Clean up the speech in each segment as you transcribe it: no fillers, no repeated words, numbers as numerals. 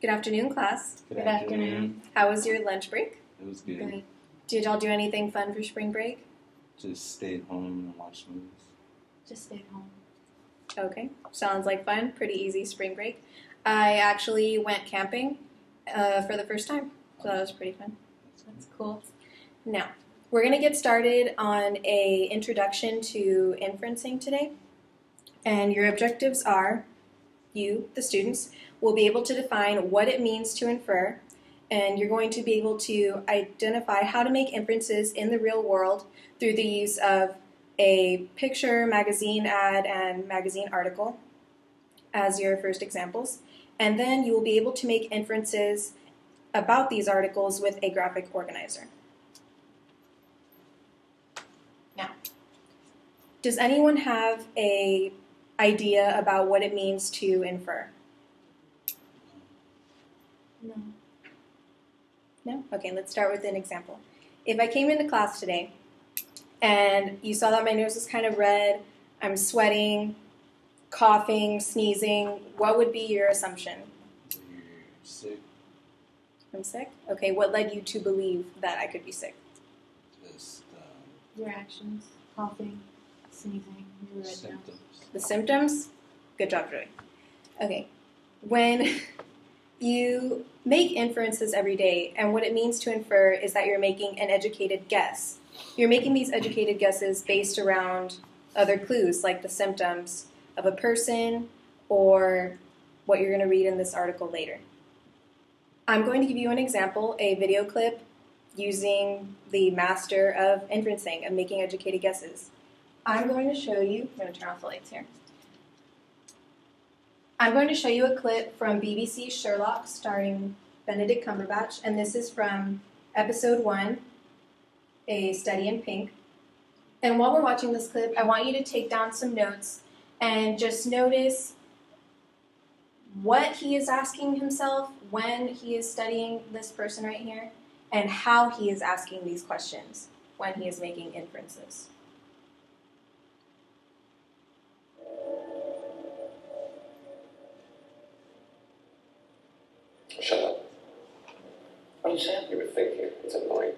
Good afternoon, class. Good afternoon. How was your lunch break? It was good. Good. Did y'all do anything fun for spring break? Just stayed home and watched movies. Just stayed home. Okay, sounds like fun. Pretty easy spring break. I actually went camping for the first time, so that was pretty fun. That's cool. Now, we're going to get started on a introduction to inferencing today. And your objectives are, you, the students, will be able to define what it means to infer, and you're going to be able to identify how to make inferences in the real world through the use of a picture, magazine ad, and magazine article as your first examples. And then you will be able to make inferences about these articles with a graphic organizer. Now, does anyone have an idea about what it means to infer? No. No? Okay, let's start with an example. If I came into class today and you saw that my nose is kind of red, I'm sweating, coughing, sneezing, what would be your assumption? You're sick. I'm sick? Okay, what led you to believe that I could be sick? Just Your actions, coughing, sneezing, your red nose. symptoms. The symptoms? Good job, Joey. Okay, when you make inferences every day, and what it means to infer is that you're making an educated guess. You're making these educated guesses based around other clues, like the symptoms of a person or what you're going to read in this article later. I'm going to give you an example, a video clip using the master of inferencing, of making educated guesses. I'm going to show you, I'm going to turn off the lights here. I'm going to show you a clip from BBC's Sherlock starring Benedict Cumberbatch, and this is from episode 1, A Study in Pink. And while we're watching this clip, I want you to take down some notes and just notice what he is asking himself when he is studying this person right here, and how he is asking these questions when he is making inferences. Shut up. What are you saying? You were thinking. It's annoying.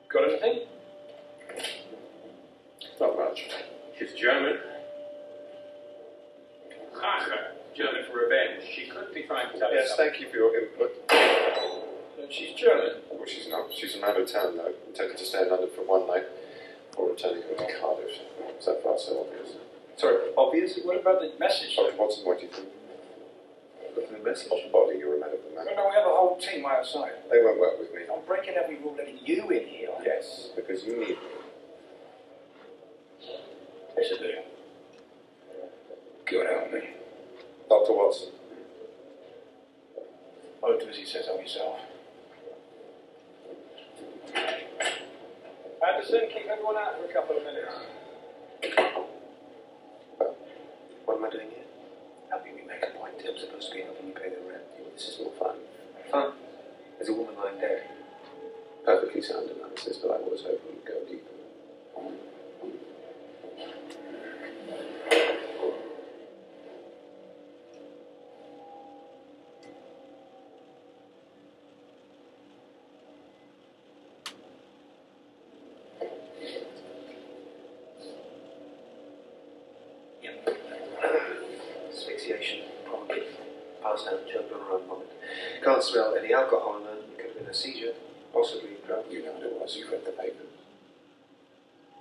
Got anything? Not much. She's German. Rache, German for revenge. She could be trying to tell us Yes, something. thank you for your input. She's German. Well, she's not. She's from out of town, though. Intended to stay in London for one night before returning home to Cardiff. So far, so obvious. Sorry, obvious. What about the message? Sorry, Watson, what do you think? Look at the message. Body, you're a man of the man. No, we have a whole team outside. They won't work with me. I'm breaking every rule letting you in here. Yes, because you need me. Yes, I do. Good help me. Dr. Watson. I'll do as he says, help yourself. Anderson, keep everyone out for a couple of minutes. What am I doing here? Helping me make a point. I'm supposed to be helping you pay the rent. This is more fun. Fun? There's a woman lying dead. Perfectly sound analysis, but I was hoping you'd go deeper. asphyxiation, probably passed out, choked on her own vomit. Can't smell any alcohol in her. It could have been a seizure, possibly drugs. You know what it was. You've read the papers.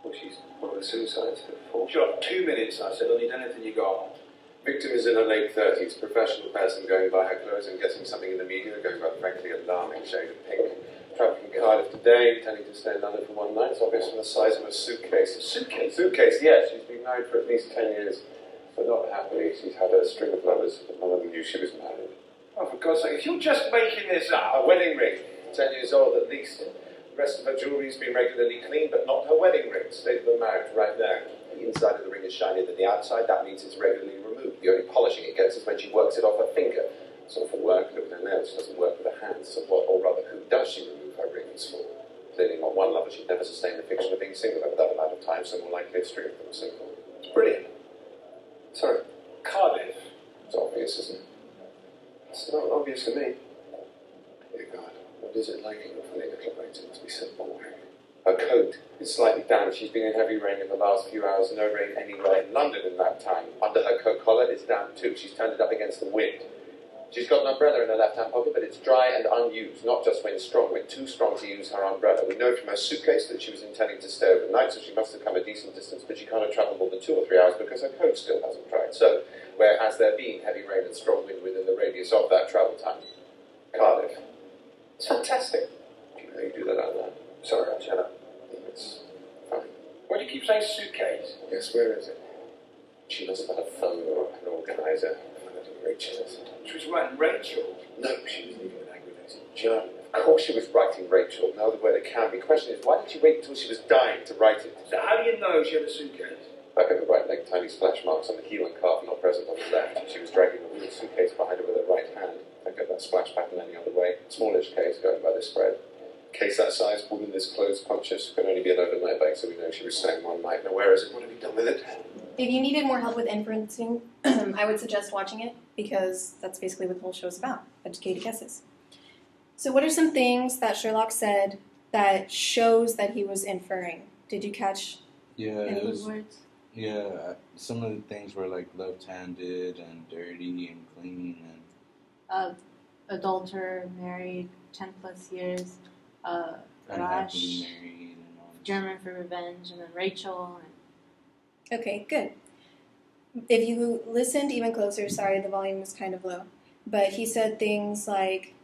Well, she's one of the suicides before. Sure, 2 minutes, I said. I need anything you got. Victim is in her late 30s, professional person going by her clothes and guessing something in the media, going by a frankly alarming shade of pink. Travelling from Cardiff today, intending to stay in London for one night. It's obvious from the size of her suitcase. A suitcase? Suitcase, yes. She's been married for at least 10 years, but not happily. She's had a string of lovers, but none of them knew she was married. Oh, for God's sake, if you're just making this up. A wedding ring, 10 years old at least. The rest of her jewellery's been regularly cleaned, but not her wedding ring. State of the marriage, right there. The inside of the ring is shinier than the outside. That means it's regularly removed. The only polishing it gets is when she works it off her finger. It's all for work, look at her nails. She doesn't work with her hands. So what, or rather, who does she remove her rings for? Clearly not one lover. She'd never sustain the fiction of being single over that amount of time, so more likely a string of them single. It's brilliant. Sorry. Cardiff. It's obvious, isn't it? It's not obvious to me. Dear God, what is it like in your funny little brains? It must be so boring. Her coat is slightly damaged. She's been in heavy rain in the last few hours. No rain anywhere in London in that time. Under her coat collar is damp too. She's turned it up against the wind. She's got an umbrella in her left-hand pocket, but it's dry and unused, not just when strong, when too strong to use her umbrella. We know from her suitcase that she was intending to stay overnight, so she must have come a decent distance, but she can't have travelled more than 2 or 3 hours because her coat still hasn't dried. So, where has there been heavy rain and strong wind within the radius of that travel time? Cardiff. It's fantastic. Do you know you do that out loud? Sorry, I'll shut up. It's fine. Why do you keep saying suitcase? Yes, where is it? She must have had a phone or an organiser. Rachel. She was writing Rachel. No, she was leaving an aggravating journal. Of course she was writing Rachel. Now the word it can be. The question is, why did she wait until she was dying to write it? So how do you know she had a suitcase? Back of the right leg, tiny splash marks on the heel and calf, not present on the left. She was dragging a wheeled suitcase behind her with her right hand. Think of that splash pattern any other way. Smallish case going by the spread. Case that size, woman this clothes conscious, can only be an overnight bag, so we know she was staying one night. Now where is it? What have you done with it? If you needed more help with inferencing, I would suggest watching it because that's basically what the whole show is about, educated guesses. So what are some things that Sherlock said that shows that he was inferring? Did you catch any words? Yeah, some of the things were like left-handed and dirty and clean and Adulterer, married, 10 plus years, unhappily Rash, married and all this. German for revenge, and then Rachel. Okay, good. If you listened even closer, sorry, the volume was kind of low, but he said things like,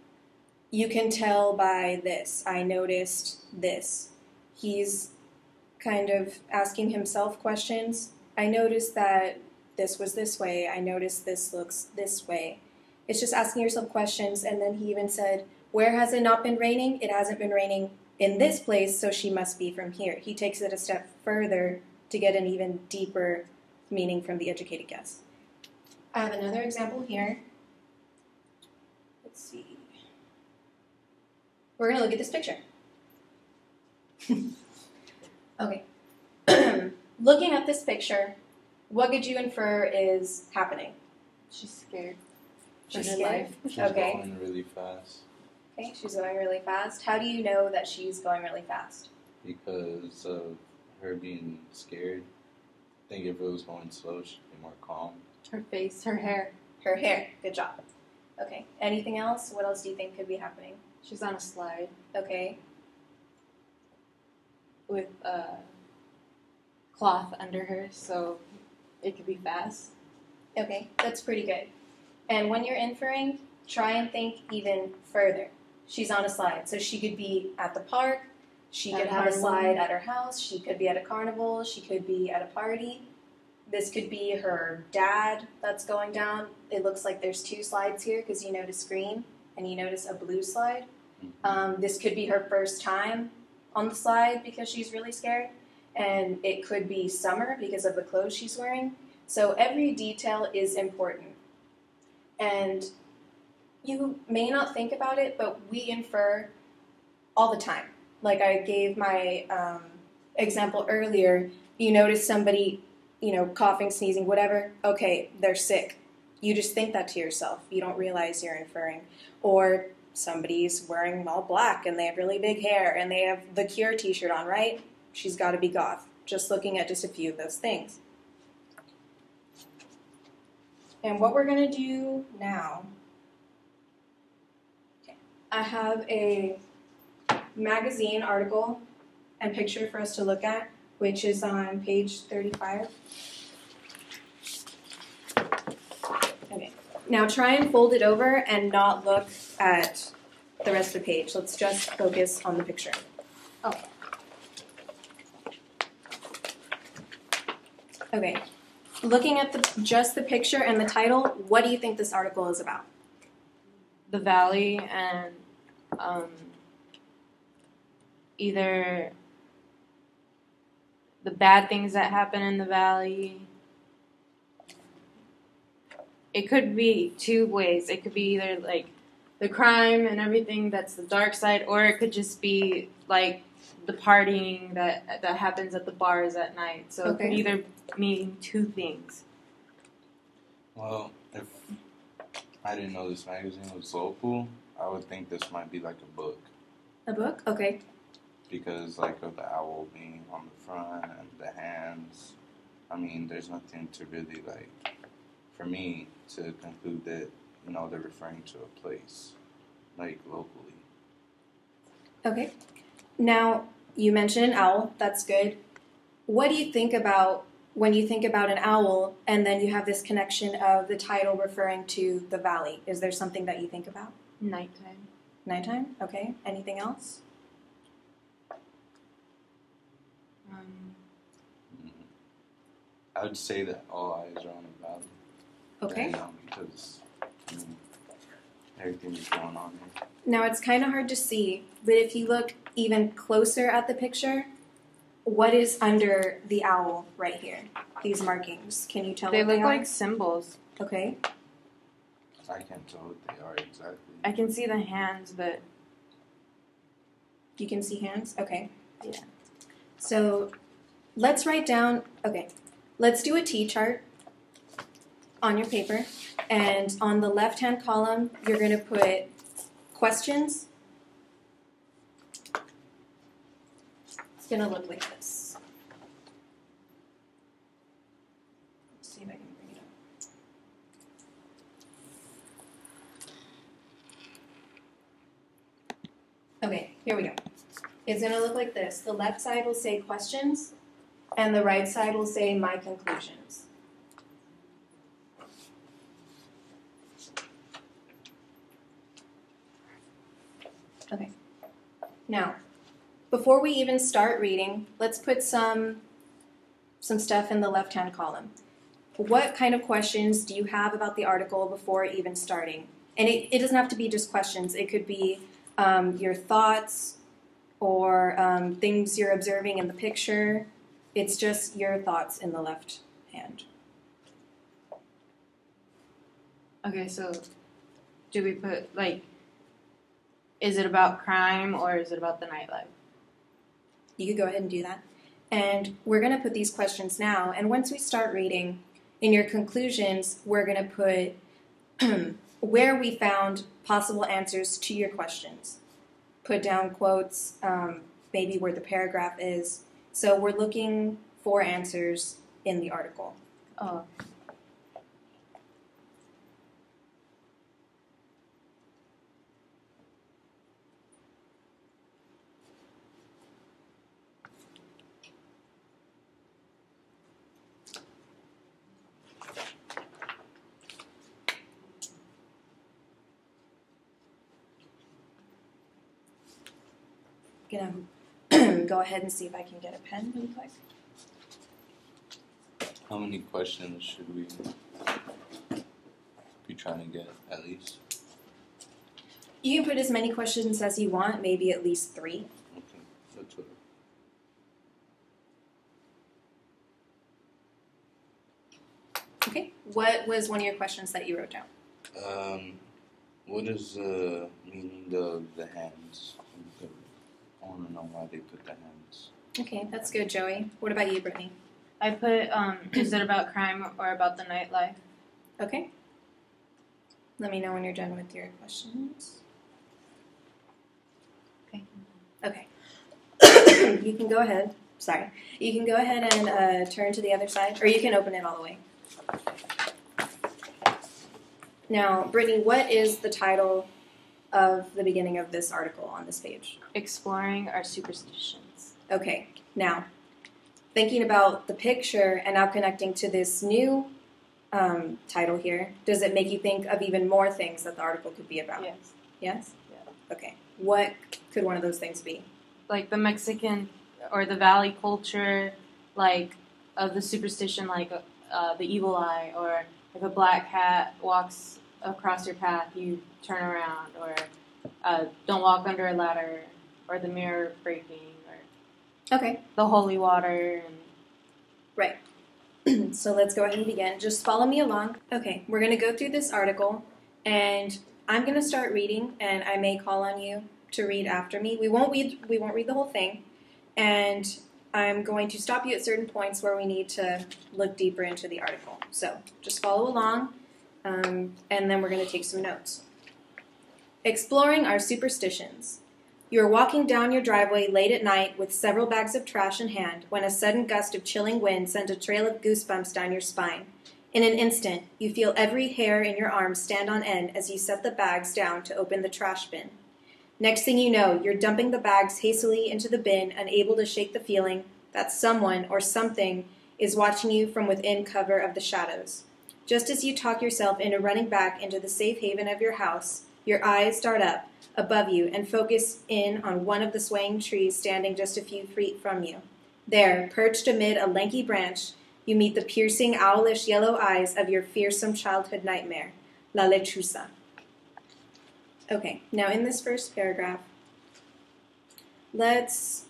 you can tell by this, I noticed this. He's kind of asking himself questions. I noticed that this was this way. I noticed this looks this way. It's just asking yourself questions, and then he even said, where has it not been raining? It hasn't been raining in this place, so she must be from here. He takes it a step further to get an even deeper meaning from the educated guess. I have another example here. Let's see. We're going to look at this picture. Okay. Looking at this picture, what could you infer is happening? She's scared. She's her scared. life. She's Okay. going really fast Okay, she's going really fast. How do you know that she's going really fast? because of her being scared. I think if it was going slow, she'd be more calm. Her face, her hair. Her hair. Good job. Okay. Anything else? What else do you think could be happening? She's on a slide Okay. with cloth under her, so it could be fast. Okay, that's pretty good. And when you're inferring, try and think even further. She's on a slide, so she could be at the park, she At could a have a carnival. slide at her house, she could be at a carnival, she could be at a party. This could be her dad that's going down. It looks like there's 2 slides here because you notice green and you notice a blue slide. This could be her first time on the slide because she's really scared. And it could be summer because of the clothes she's wearing. So every detail is important. And you may not think about it, but we infer all the time. Like I gave my example earlier, you notice somebody, coughing, sneezing, whatever, okay, they're sick. You just think that to yourself. You don't realize you're inferring. Or somebody's wearing all black and they have really big hair and they have the Cure t-shirt on, right? She's got to be goth. Just looking at just a few of those things. And what we're going to do now, I have a magazine article and picture for us to look at, which is on page 35. Okay. Now try and fold it over and not look at the rest of the page. Let's just focus on the picture. Oh. Okay. Looking at just the picture and the title, what do you think this article is about? The valley and either the bad things that happen in the valley. It could be two ways. It could be either like the crime and everything that's the dark side, or it could just be like the partying that happens at the bars at night. So It could either mean two things. Well, if I didn't know this magazine was local, I would think this might be like a book. A book? Okay. Because like of the owl being on the front and the hands, I mean, there's nothing to really like, for me to conclude that, you know, they're referring to a place, like locally. Okay. Now, you mentioned an owl. That's good. What do you think about when you think about an owl and then you have this connection of the title referring to the valley? Is there something that you think about? Nighttime. Nighttime? Okay. Anything else? I would say that all eyes are on the valley. Okay. Because everything is going on here. Now, it's kind of hard to see, but if you look even closer at the picture, what is under the owl right here? These markings. Can you tell They what they look are? like symbols. Okay. I can't tell what they are exactly. I can see the hands, but... You can see hands? Okay. Yeah. So, let's write down... Okay. Let's do a T-chart on your paper. And on the left-hand column, you're going to put questions. It's going to look like this. Let's see if I can bring it up. Okay, here we go. It's going to look like this. The left side will say questions, and the right side will say my conclusions. Okay. Now, before we even start reading, let's put some stuff in the left-hand column. What kind of questions do you have about the article before even starting? And it doesn't have to be just questions. It could be your thoughts or things you're observing in the picture. It's just your thoughts in the left hand. Okay, so do we put, like, is it about crime or is it about the nightlife? You could go ahead and do that. And we're going to put these questions now. And once we start reading, in your conclusions, we're going to put where we found possible answers to your questions. Put down quotes, maybe where the paragraph is. So we're looking for answers in the article. Oh. Gonna go ahead and see if I can get a pen really quick. How many questions should we be trying to get at least? You can put as many questions as you want, maybe at least 3. Okay, that's what. Okay. What was one of your questions that you wrote down? What is the meaning of the hands? I want to know why they put the hands. Okay, that's good, Joey. What about you, Brittany? I put, is it about crime or about the nightlife? Okay. Let me know when you're done with your questions. Okay. Okay. You can go ahead. Sorry. You can go ahead and turn to the other side, or you can open it all the way. Now, Brittany, what is the title of the beginning of this article on this page? Exploring our superstitions. Okay, now, thinking about the picture and now connecting to this new title here, does it make you think of even more things that the article could be about? Yes. Yes? Yeah. Okay. What could one of those things be? Like the Mexican or the Valley culture, like of the superstition, like the evil eye, or if a black cat walks across your path, you turn around, or don't walk under a ladder, or the mirror breaking, or Okay. the holy water. And Right. So let's go ahead and begin. Just follow me along. Okay, we're going to go through this article, and I'm going to start reading, and I may call on you to read after me. We won't read the whole thing, and I'm going to stop you at certain points where we need to look deeper into the article. So just follow along, and then we're going to take some notes. Exploring our superstitions. You are walking down your driveway late at night with several bags of trash in hand when a sudden gust of chilling wind sent a trail of goosebumps down your spine. In an instant, you feel every hair in your arms stand on end as you set the bags down to open the trash bin. Next thing you know, you're dumping the bags hastily into the bin, unable to shake the feeling that someone or something is watching you from within cover of the shadows. Just as you talk yourself into running back into the safe haven of your house, your eyes dart up above you and focus in on one of the swaying trees standing just a few feet from you. There, perched amid a lanky branch, you meet the piercing, owlish yellow eyes of your fearsome childhood nightmare, La Lechuza. Okay, now in this first paragraph, let's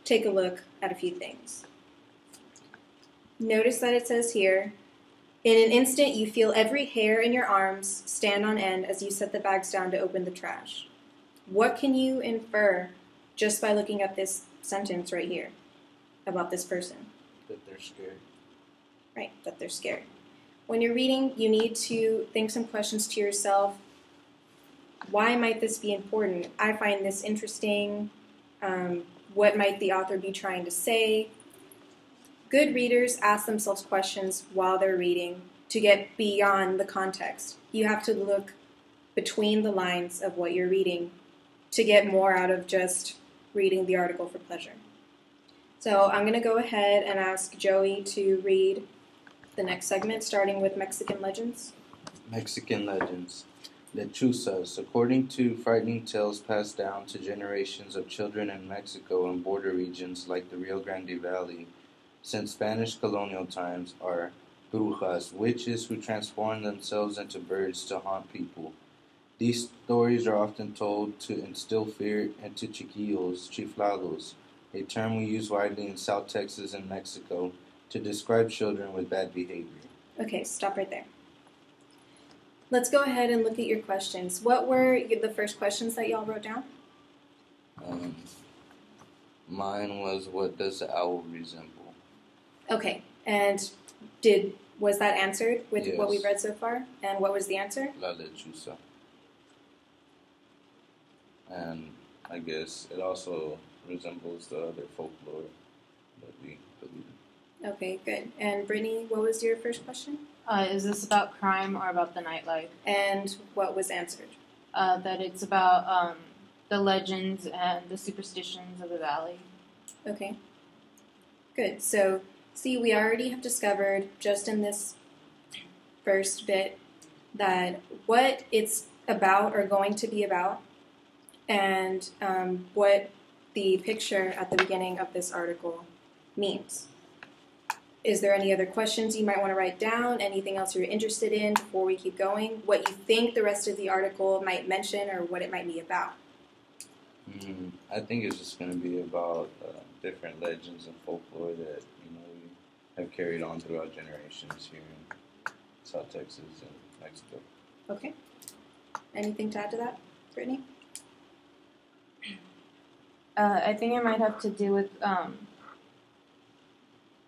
take a look at a few things. Notice that it says here, in an instant you feel every hair in your arms stand on end as you set the bags down to open the trash. What can you infer just by looking at this sentence right here about this person? That they're scared. Right, that they're scared. When you're reading, you need to think some questions to yourself. Why might this be important? I find this interesting. What might the author be trying to say? Good readers ask themselves questions while they're reading to get beyond the context. You have to look between the lines of what you're reading to get more out of just reading the article for pleasure. So I'm going to go ahead and ask Joey to read the next segment, starting with Mexican legends. Mexican legends. Lechuzas. According to frightening tales passed down to generations of children in Mexico and border regions like the Rio Grande Valley, since Spanish colonial times, are brujas, witches who transform themselves into birds to haunt people. These stories are often told to instill fear into chiquillos, chiflados, a term we use widely in South Texas and Mexico to describe children with bad behavior. Okay, stop right there. Let's go ahead and look at your questions. What were the first questions that y'all wrote down? Mine was, what does the owl resemble? Okay, and was that answered with Yes. what we've read so far? And what was the answer? La lechuza. And I guess it also resembles the other folklore that we believe in. Okay, good. And Brittany, what was your first question? is this about crime or about the nightlife? And what was answered? That it's about the legends and the superstitions of the valley. Okay, good. So, see, we already have discovered just in this first bit that what it's about or going to be about, and what the picture at the beginning of this article means. Is there any other questions you might want to write down? Anything else you're interested in before we keep going? What you think the rest of the article might mention or what it might be about? I think it's just going to be about different legends and folklore that we have carried on throughout generations here in South Texas and Mexico. Okay. Anything to add to that, Brittany? I think it might have to do with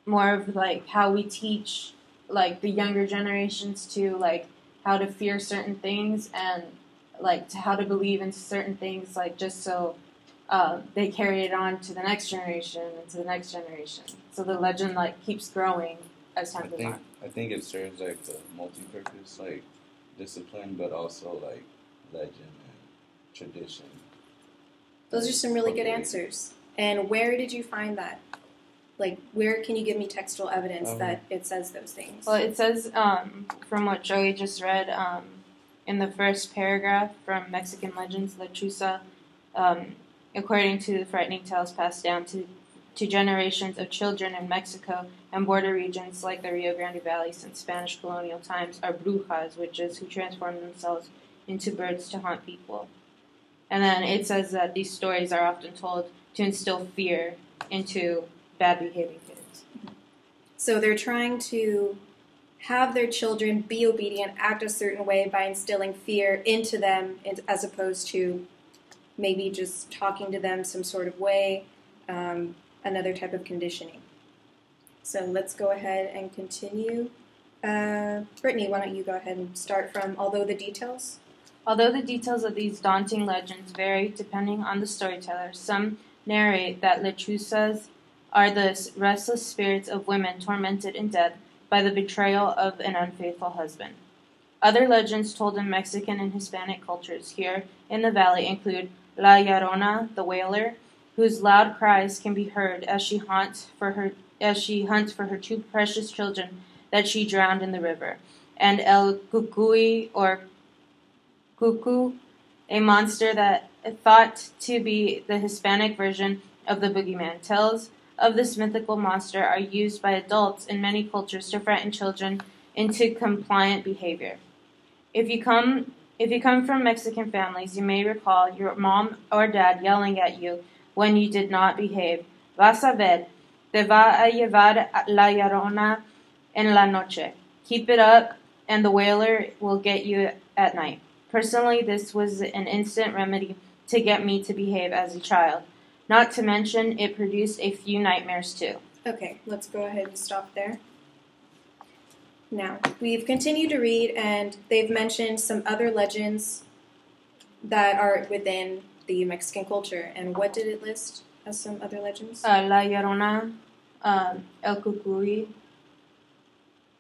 more of like how we teach like the younger generations to like how to fear certain things and like to how to believe in certain things, like just so they carry it on to the next generation and to the next generation. So the legend like keeps growing as time goes on. I think it serves like the multi-purpose. Like discipline, but also like legend and tradition. Those are some really good answers. And where did you find that? Like, where can you give me textual evidence that it says those things? Well, it says, from what Joey just read, in the first paragraph from Mexican Legends, La Chusa, according to the frightening tales passed down to generations of children in Mexico and border regions like the Rio Grande Valley since Spanish colonial times, are brujas, witches who transform themselves into birds to haunt people. And then it says that these stories are often told to instill fear into bad behaving kids. So they're trying to have their children be obedient, act a certain way by instilling fear into them, as opposed to maybe just talking to them some sort of way, another type of conditioning. So let's go ahead and continue. Brittany, why don't you go ahead and start from Although the Details? Although the details of these daunting legends vary depending on the storyteller, some narrate that lechuzas are the restless spirits of women tormented in death by the betrayal of an unfaithful husband. Other legends told in Mexican and Hispanic cultures here in the valley include La Llorona, the wailer, whose loud cries can be heard as she hunts for her two precious children that she drowned in the river, and El Cucuy, or Cuckoo, a monster that thought to be the Hispanic version of the boogeyman. Tales of this mythical monster are used by adults in many cultures to frighten children into compliant behavior. If you come from Mexican families, you may recall your mom or dad yelling at you when you did not behave. Vas a ver, te va a llevar la llorona en la noche. Keep it up, and the wailer will get you at night. Personally, this was an instant remedy to get me to behave as a child. Not to mention, it produced a few nightmares too. Okay, let's go ahead and stop there. Now, we've continued to read, and they've mentioned some other legends that are within the Mexican culture. And what did it list as some other legends? La Llorona, El Cucuy.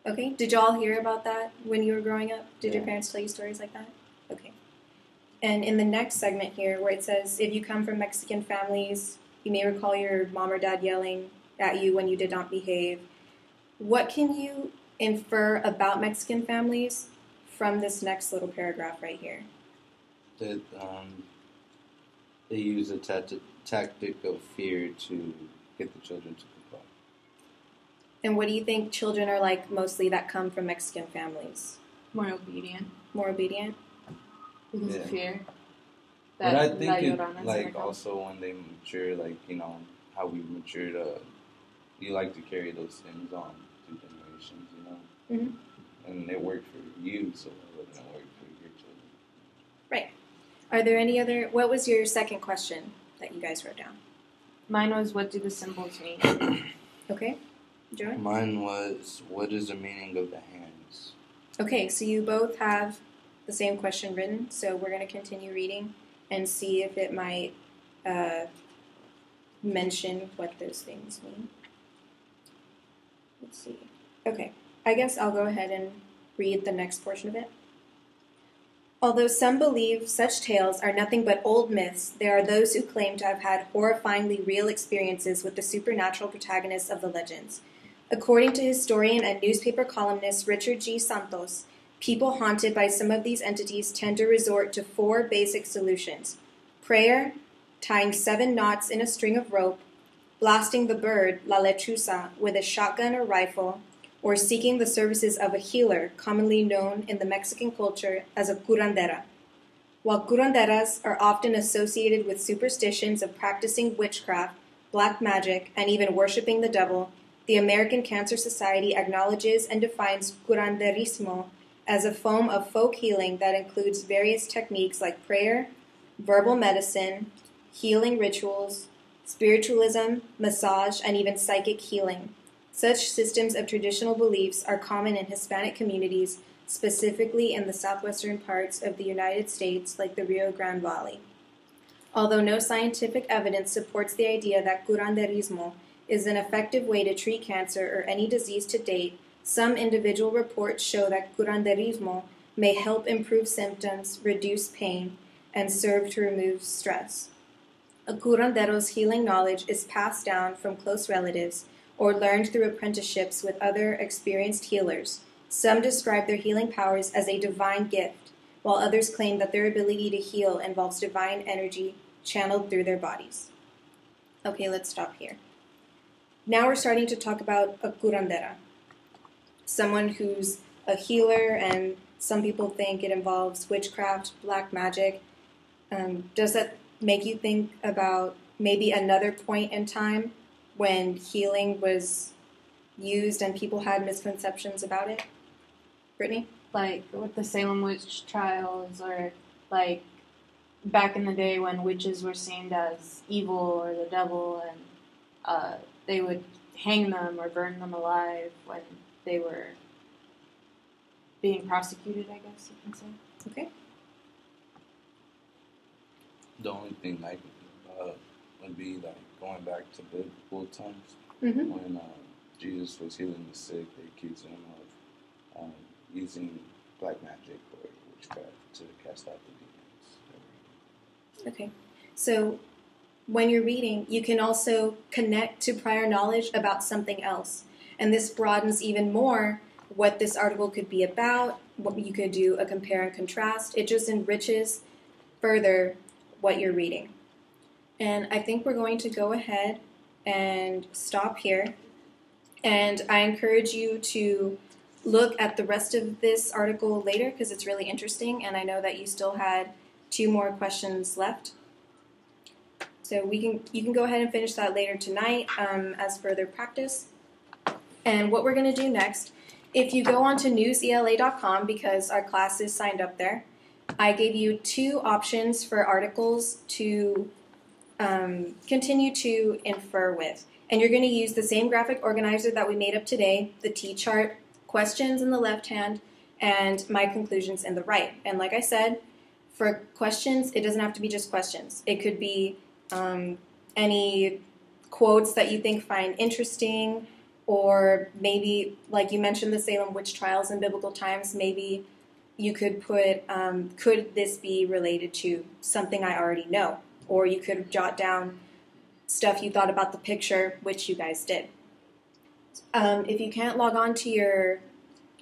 Okay, did y'all hear about that when you were growing up? Did your parents tell you stories like that? Okay. And in the next segment here, where it says, if you come from Mexican families, you may recall your mom or dad yelling at you when you did not behave. What can you infer about Mexican families from this next little paragraph right here? That they use a tactic of fear to get the children to comply. And what do you think children are like mostly that come from Mexican families? More obedient. More obedient? Because of fear. But I think it, like, also when they mature, like, you know, how we matured, you like to carry those things on through generations, you know? Mm-hmm. And it worked for you, so it wouldn't work for your children. Right. Are there any other... What was your second question that you guys wrote down? Mine was, what do the symbols mean? Okay. Joey? Mine was, what is the meaning of the hands? Okay, so you both have the same question written, so we're going to continue reading and see if it might mention what those things mean. Let's see. Okay, I guess I'll go ahead and read the next portion of it. Although some believe such tales are nothing but old myths, there are those who claim to have had horrifyingly real experiences with the supernatural protagonists of the legends. According to historian and newspaper columnist Richard G. Santos, people haunted by some of these entities tend to resort to 4 basic solutions: prayer, tying 7 knots in a string of rope, blasting the bird, la lechuza, with a shotgun or rifle, or seeking the services of a healer, commonly known in the Mexican culture as a curandera. While curanderas are often associated with superstitions of practicing witchcraft, black magic, and even worshiping the devil, the American Cancer Society acknowledges and defines curanderismo as a form of folk healing that includes various techniques like prayer, verbal medicine, healing rituals, spiritualism, massage, and even psychic healing. Such systems of traditional beliefs are common in Hispanic communities, specifically in the southwestern parts of the United States, like the Rio Grande Valley. Although no scientific evidence supports the idea that curanderismo is an effective way to treat cancer or any disease to date, some individual reports show that curanderismo may help improve symptoms, reduce pain, and serve to remove stress. A curandero's healing knowledge is passed down from close relatives or learned through apprenticeships with other experienced healers. Some describe their healing powers as a divine gift, while others claim that their ability to heal involves divine energy channeled through their bodies. Okay, let's stop here. Now we're starting to talk about a curandera, someone who's a healer, and some people think it involves witchcraft, black magic. Does that make you think about maybe another point in time when healing was used and people had misconceptions about it? Brittany? Like with the Salem witch trials, or like back in the day when witches were seen as evil or the devil, and they would hang them or burn them alive when they were being prosecuted, I guess you can say. Okay. The only thing I could think about would be like going back to biblical times Mm-hmm. when Jesus was healing the sick. They accused him of using black magic or witchcraft to cast out the demons. Okay. So when you're reading, you can also connect to prior knowledge about something else. And this broadens even more what this article could be about, what you could do a compare and contrast. It just enriches further what you're reading. And I think we're going to go ahead and stop here. And I encourage you to look at the rest of this article later because it's really interesting, and I know that you still had 2 more questions left. So you can go ahead and finish that later tonight as further practice. And what we're going to do next, if you go on to newsela.com, because our class is signed up there, I gave you 2 options for articles to continue to infer with. And you're going to use the same graphic organizer that we made up today, the T-chart, questions in the left hand, and my conclusions in the right. And like I said, for questions, it doesn't have to be just questions. It could be any quotes that you find interesting, or maybe, like you mentioned, the Salem witch trials in biblical times, maybe you could put, could this be related to something I already know? Or you could jot down stuff you thought about the picture, which you guys did. If you can't log on to your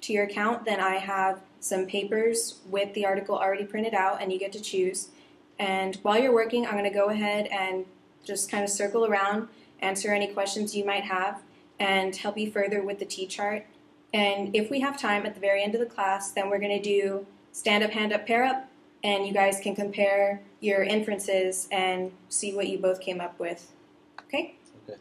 account, then I have some papers with the article already printed out, and you get to choose. And while you're working, I'm going to go ahead and just kind of circle around, answer any questions you might have, and help you further with the T-chart. And if we have time at the very end of the class, then we're going to do stand up, hand up, pair up, and you guys can compare your inferences and see what you both came up with. Okay? Okay.